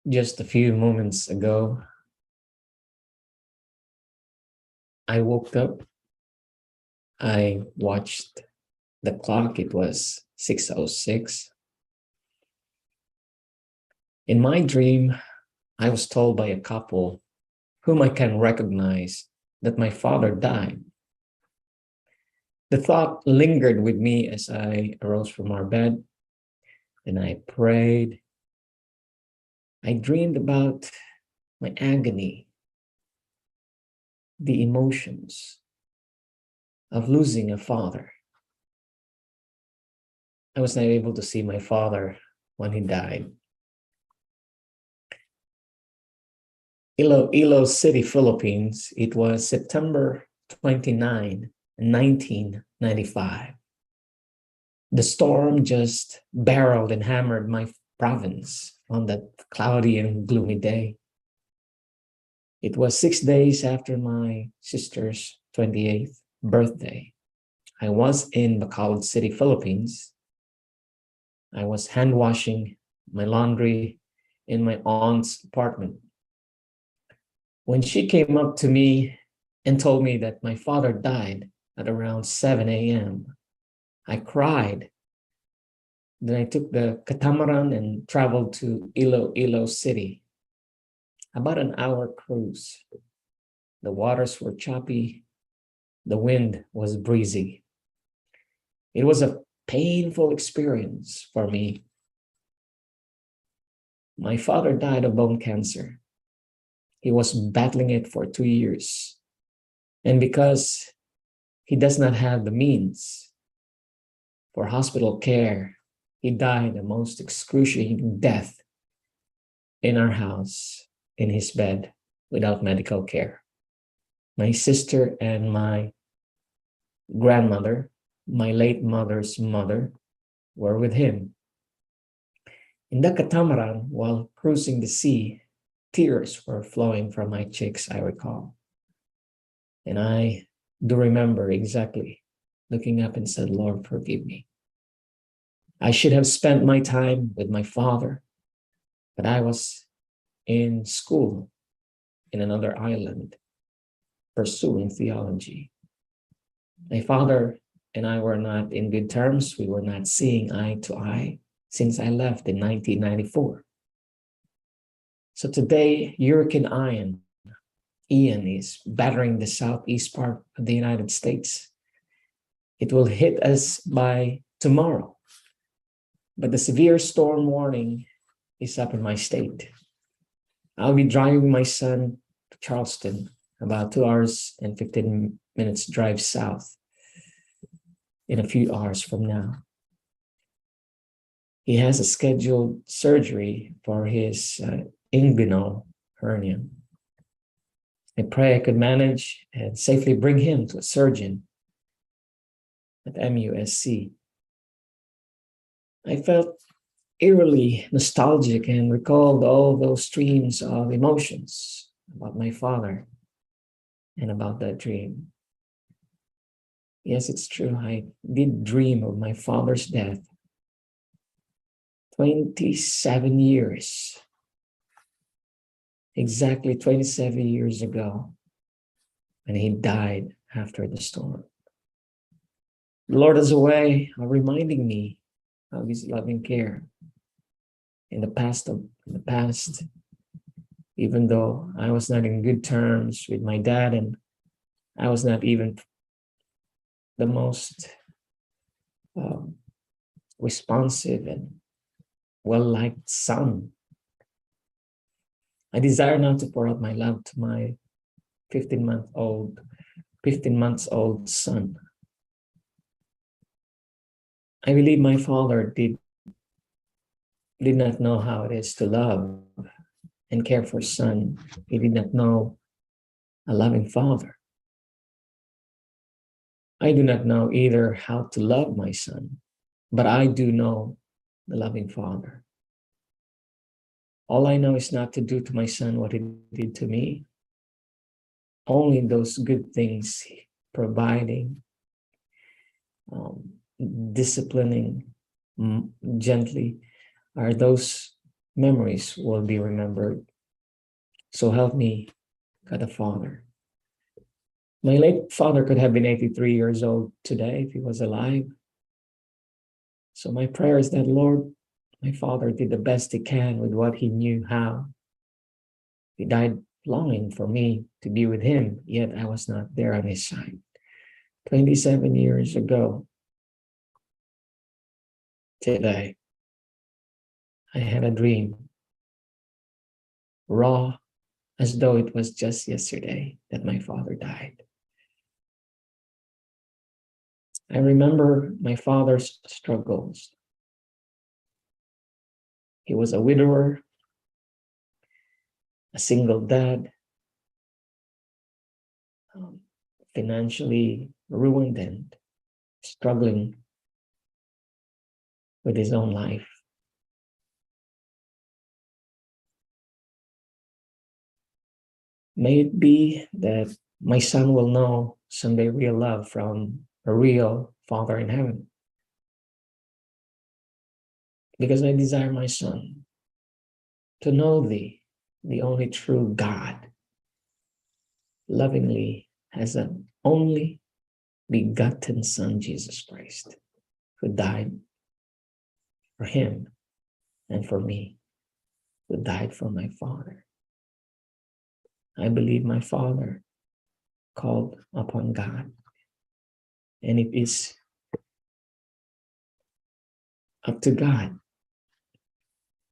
Just a few moments ago, I woke up. I watched the clock. It was 6:06. In my dream, I was told by a couple whom I can recognize that my father died. The thought lingered with me as I arose from our bed and I prayed. I dreamed about my agony, the emotions of losing a father. I was not able to see my father when he died. Iloilo City, Philippines. It was September 29, 1995. The storm just barreled and hammered my province on that cloudy and gloomy day. It was 6 days after my sister's 28th birthday. I was in Bacolod City, Philippines. I was hand washing my laundry in my aunt's apartment when she came up to me and told me that my father died at around 7 a.m. I cried. Then I took the catamaran and traveled to Iloilo City. About an hour cruise. The waters were choppy. The wind was breezy. It was a painful experience for me. My father died of bone cancer. He was battling it for 2 years. And because he does not have the means for hospital care, he died a most excruciating death in our house, in his bed, without medical care. My sister and my grandmother, my late mother's mother, were with him. In the catamaran, while cruising the sea, tears were flowing from my cheeks, I recall. And I do remember exactly looking up and said, Lord, forgive me. I should have spent my time with my father, but I was in school in another island pursuing theology. My father and I were not in good terms. We were not seeing eye to eye since I left in 1994. So today, Hurricane Ian is battering the southeast part of the United States. It will hit us by tomorrow. But the severe storm warning is up in my state. I'll be driving my son to Charleston, about 2 hours and 15 minutes drive south in a few hours from now. He has a scheduled surgery for his inguinal hernia. I pray I could manage and safely bring him to a surgeon at MUSC. I felt eerily nostalgic and recalled all those streams of emotions about my father and about that dream. Yes, it's true. I did dream of my father's death 27 years, exactly 27 years ago, and he died after the storm. The Lord has a way of reminding me of his loving care in the past, even though I was not in good terms with my dad and I was not even the most responsive and well-liked son. I desire now to pour out my love to my 15 months old son. I believe my father did not know how it is to love and care for his son. He did not know a loving father. I do not know either how to love my son, but I do know the loving father. All I know is not to do to my son what he did to me. Only those good things, providing, disciplining gently, are those memories will be remembered. So help me, God the Father. My late father could have been 83 years old today if he was alive. So my prayer is that, Lord, my father did the best he can with what he knew how. He died longing for me to be with him, yet I was not there on his side. 27 years ago today, I had a dream, raw as though it was just yesterday that my father died. I remember my father's struggles. He was a widower, a single dad, financially ruined and struggling with his own life. May it be that my son will know someday real love from a real Father in heaven. Because I desire my son to know thee, the only true God, lovingly as an only begotten Son, Jesus Christ, who died for him and for me, who died for my father. I believe my father called upon God, and it is up to God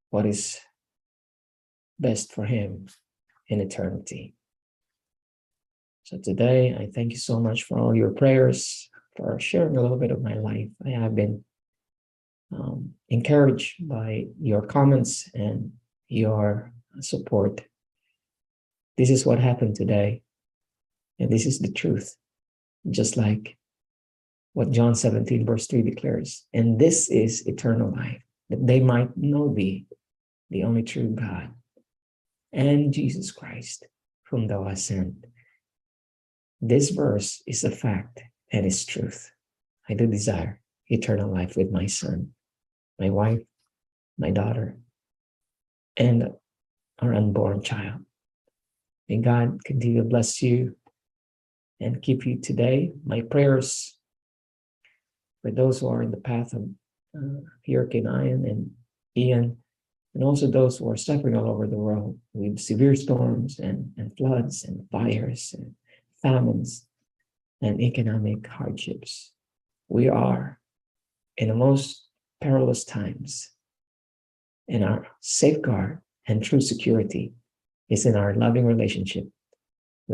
what is best for him in eternity. So today, I thank you so much for all your prayers, for sharing a little bit of my life. I have been encouraged by your comments and your support. This is what happened today, and this is the truth, just like what John 17 verse 3 declares. And this is eternal life, that they might know thee, the only true God, and Jesus Christ, whom thou hast sent. This verse is a fact and is truth. I do desire eternal life with my son, my wife, my daughter, and our unborn child. May God continue to bless you and keep you today. My prayers for those who are in the path of Hurricane Ian, and also those who are suffering all over the world with severe storms and floods and fires and famines and economic hardships. We are in the most perilous times, and our safeguard and true security is in our loving relationship